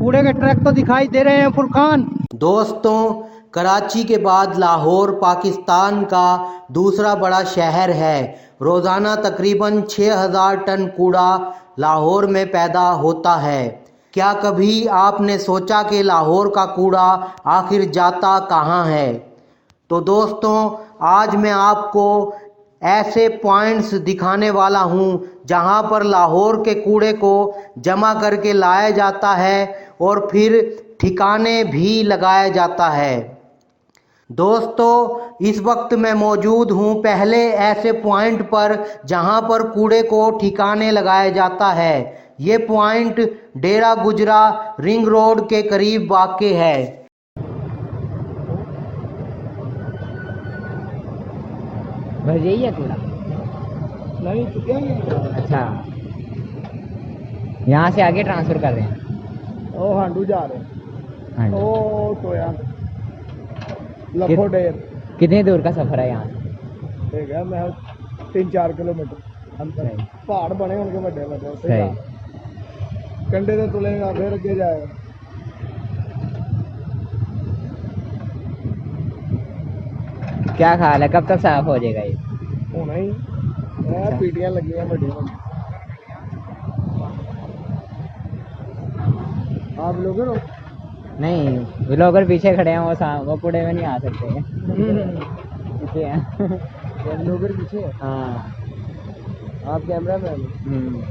कूड़े के ट्रक तो दिखाई दे रहे हैं फुरकान। दोस्तों, कराची के बाद लाहौर पाकिस्तान का दूसरा बड़ा शहर है। रोज़ाना तकरीबन 6000 टन कूड़ा लाहौर में पैदा होता है। क्या कभी आपने सोचा कि लाहौर का कूड़ा आखिर जाता कहाँ है? तो दोस्तों, आज मैं आपको ऐसे पॉइंट्स दिखाने वाला हूँ जहाँ पर लाहौर के कूड़े को जमा करके लाया जाता है और फिर ठिकाने भी लगाया जाता है। दोस्तों, इस वक्त मैं मौजूद हूँ पहले ऐसे पॉइंट पर जहाँ पर कूड़े को ठिकाने लगाया जाता है। ये पॉइंट डेरा गुजरा रिंग रोड के करीब वाक़ है। बस यही है कूड़ा? नहीं तो क्या है? अच्छा, यहाँ से आगे ट्रांसफर कर रहे हैं? ओ हांडू जा रहे हैं। हाँ जी। ओ तो यार लखो डेर कितनी दूर का सफर है यहाँ से? ठीक है, मैं 3-4 किलोमीटर अंदर सही। पहाड़ बने उनके बड़े बड़े सही। कंडे से तुलेगा फिर अगे जाएगा। क्या ख्याल है कब तक साफ हो जाएगा ये? होना ही अच्छा। पीटियां लगी हैं बड़ी। आप लोग हो? नहीं, व्लॉगर पीछे खड़े हैं, वो कूड़े में नहीं आ सकते। पीछे हैं। लोग पीछे हाँ। आप कैमरा मैन?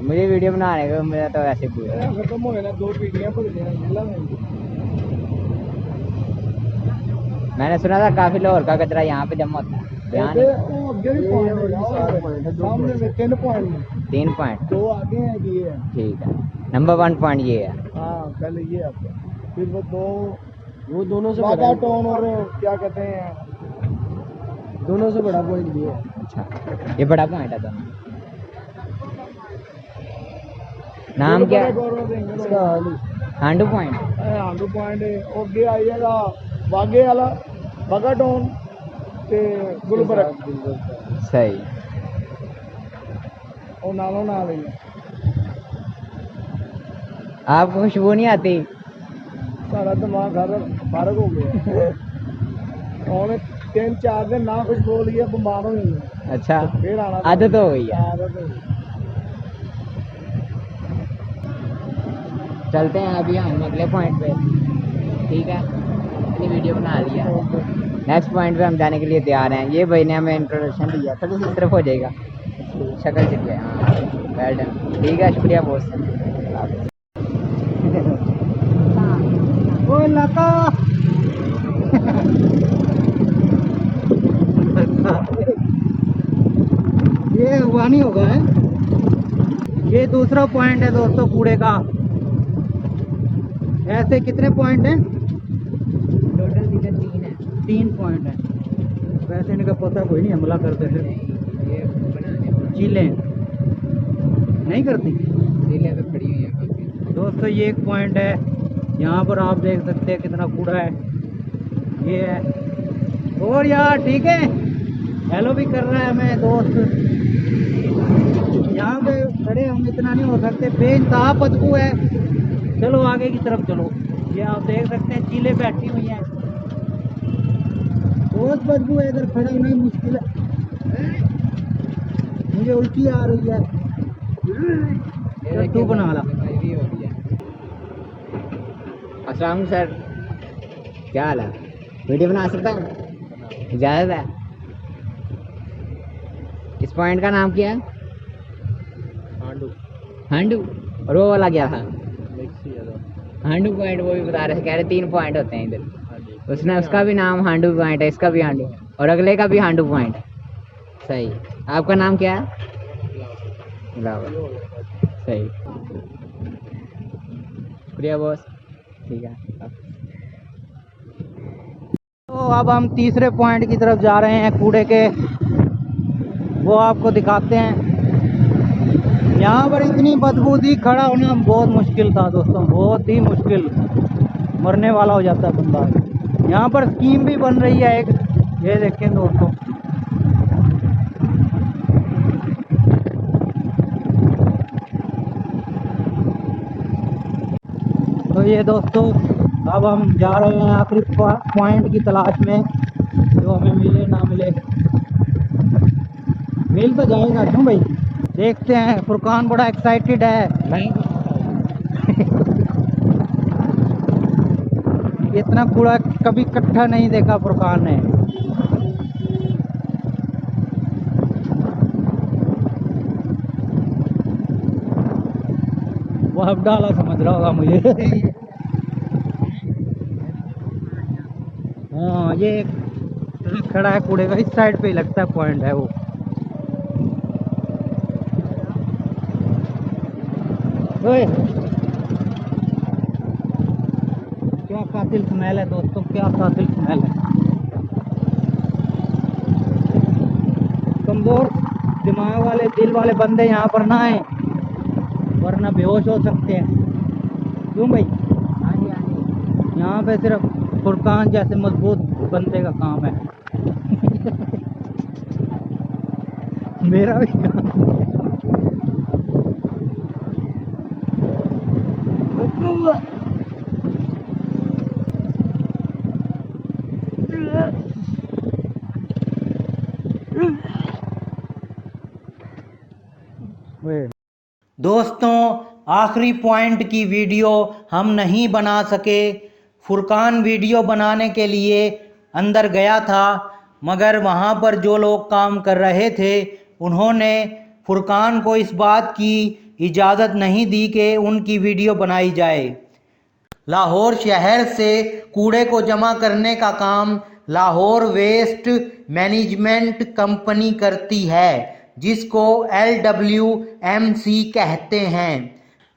मुझे वीडियो बनाने का, मुझे तो वैसे पूरा खत्म हो गया ना, 2 पीटियां भर गई। मैंने सुना था काफी लाहौर का कचरा यहाँ पे जमा होता है। यहाँ नहीं? सामने में 3 पॉइंट 3 पॉइंट 2 आगे हैं ये है। ठीक है। नंबर 1 पॉइंट ये है। हाँ पहले ये आपका, फिर वो दोनों से बड़ा टोन और क्या कहते हैं, दोनों से बड़ा पॉइंट ये है। अच्छा, ये बड़ा पॉइंट है दोनों। नाम क्या है? हांडू पॉइंट। हांडू पॉइंट अगे आइएगा बागे वाला बागा टोन ते गुलबर्ग। सही। और नालों नाल ही है। आपको खुशबू नहीं आती? सारा दिमाग फारग हो गया। और 3-4 दिन ना खुशबू ली है, बीमार हो गई है। अच्छा, फिर आना आदत हो गई है। चलते हैं अभी हम अगले पॉइंट पे। ठीक है, अपनी वीडियो बना लिया। नेक्स्ट पॉइंट पे हम जाने के लिए तैयार हैं। ये भाई ने हमें इंट्रोडक्शन दिया, थोड़ी सी तरफ हो जाएगा, शक्ल चल गया। हाँ, वेल डन। ठीक है, शुक्रिया बॉस। ओ लता ये हुआ नहीं होगा है। ये दूसरा पॉइंट है दोस्तों कूड़े का। ऐसे कितने पॉइंट हैं? टोटल 3 है। 3 पॉइंट है। वैसे इनका पता कोई नहीं, हमला करते थे। ये बनाने चीलें नहीं करती। चीलें तो खड़ी हुई हैं। दोस्तों ये एक पॉइंट है, यहाँ पर आप देख सकते हैं कितना कूड़ा है। ये है और यार ठीक है, हेलो भी कर रहा है हमें दोस्त। यहाँ पे खड़े हम इतना नहीं हो सकते, बेइंतहा बदबू है। चलो आगे की तरफ चलो। ये आप देख सकते हैं चीलें बैठी हुई हैं, बहुत बदबू है। इधर खड़ा होना ही मुश्किल है, मुझे उल्टी आ रही है। तू बना ला। अस्सलाम सर, क्या हाल है? वीडियो बना सकता हूँ? इजाज़त है? इस पॉइंट का नाम क्या है? हांडू। हांडू। और वो वाला क्या था? हांडू पॉइंट। वो भी बता रहे थे, कह रहे 3 पॉइंट होते हैं इधर। उसने उसका भी नाम हांडू पॉइंट है, इसका भी हांडू, और अगले का भी हांडू पॉइंट है। सही। आपका नाम क्या है? सही, शुक्रिया बॉस। ठीक है। तो अब हम तीसरे पॉइंट की तरफ जा रहे हैं कूड़े के, वो आपको दिखाते हैं। यहाँ पर इतनी बदबू थी, खड़ा होना बहुत मुश्किल था दोस्तों, बहुत ही मुश्किल, मरने वाला हो जाता है बंदा। यहाँ पर स्कीम भी बन रही है एक, ये देखें दोस्तों। तो ये दोस्तों अब हम जा रहे हैं आखिरी पॉइंट की तलाश में, जो हमें मिले ना मिले। मिल तो जाएगा क्यों भाई, देखते हैं। फुरकान बड़ा एक्साइटेड है। नहीं इतना कूड़ा कभी इकट्ठा नहीं देखा फुरकान ने। वो अब डाला समझ रहा होगा मुझे। हाँ, ये एक ट्रक खड़ा है कूड़े का, इस साइड पे ही लगता है पॉइंट है वो। ओए, क्या कातिल स्मेल है दोस्तों, क्या कातिल स्मेल है। कमजोर दिमाग वाले, दिल वाले बंदे यहाँ पर ना आए, वरना बेहोश हो सकते हैं। क्यों भाई? हाँ जी, हाँ जी। यहाँ पे सिर्फ फुरकान जैसे मजबूत बंदे का काम है। मेरा भी काम। दोस्तों, आखिरी पॉइंट की वीडियो हम नहीं बना सके। फुरकान वीडियो बनाने के लिए अंदर गया था, मगर वहाँ पर जो लोग काम कर रहे थे उन्होंने फुरकान को इस बात की इजाज़त नहीं दी कि उनकी वीडियो बनाई जाए। लाहौर शहर से कूड़े को जमा करने का काम लाहौर वेस्ट मैनेजमेंट कंपनी करती है, जिसको LWMC कहते हैं।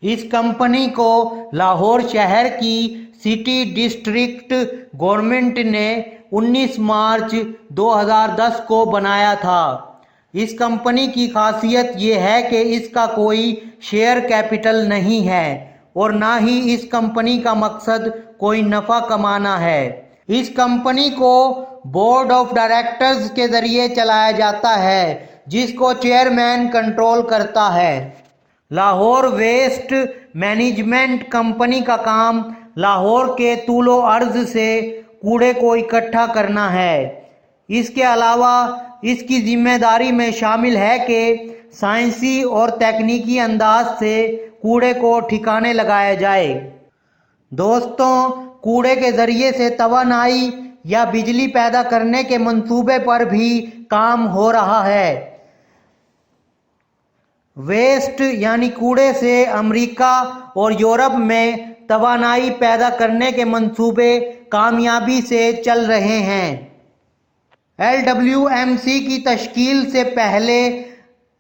इस कंपनी को लाहौर शहर की सिटी डिस्ट्रिक्ट गवर्नमेंट ने 19 मार्च 2010 को बनाया था। इस कंपनी की खासियत ये है कि इसका कोई शेयर कैपिटल नहीं है और ना ही इस कंपनी का मकसद कोई नफ़ा कमाना है। इस कंपनी को बोर्ड ऑफ डायरेक्टर्स के ज़रिए चलाया जाता है, जिसको चेयरमैन कंट्रोल करता है। लाहौर वेस्ट मैनेजमेंट कंपनी का काम लाहौर के तूलो अर्ज से कूड़े को इकट्ठा करना है। इसके अलावा इसकी जिम्मेदारी में शामिल है कि साइंसी और तकनीकी अंदाज से कूड़े को ठिकाने लगाया जाए। दोस्तों, कूड़े के ज़रिए से तवानाई या बिजली पैदा करने के मंसूबे पर भी काम हो रहा है। वेस्ट यानी कूड़े से अमेरिका और यूरोप में तवानाई पैदा करने के मंसूबे कामयाबी से चल रहे हैं। LWMC की तश्कील से पहले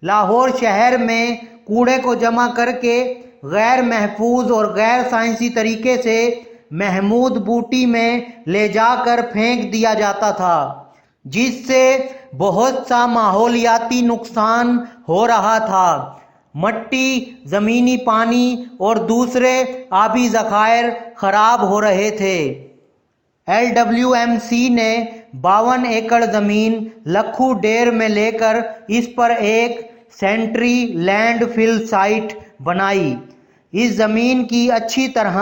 लाहौर शहर में कूड़े को जमा करके गैर महफूज और गैर साइंसी तरीके से महमूद बूटी में ले जाकर फेंक दिया जाता था, जिससे बहुत सा माहौलियाती नुकसान हो रहा था। मट्टी, ज़मीनी पानी और दूसरे आबी ज़खायर ख़राब हो रहे थे। LWMC ने 52 एकड़ ज़मीन लखू डेर में लेकर इस पर एक सेंट्री लैंडफिल साइट बनाई। इस ज़मीन की अच्छी तरह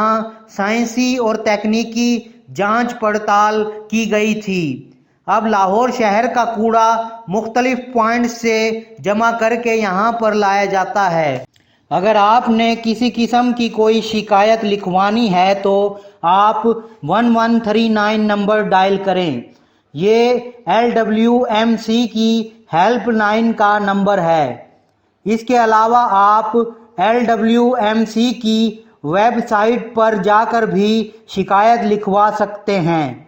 साइंसी और तकनीकी जांच पड़ताल की गई थी। अब लाहौर शहर का कूड़ा मुख्तलिफ पॉइंट से जमा करके यहाँ पर लाया जाता है। अगर आपने किसी किस्म की कोई शिकायत लिखवानी है तो आप 1139 नंबर डायल करें। ये LWMC की हेल्पलाइन का नंबर है। इसके अलावा आप LWMC की वेबसाइट पर जाकर भी शिकायत लिखवा सकते हैं।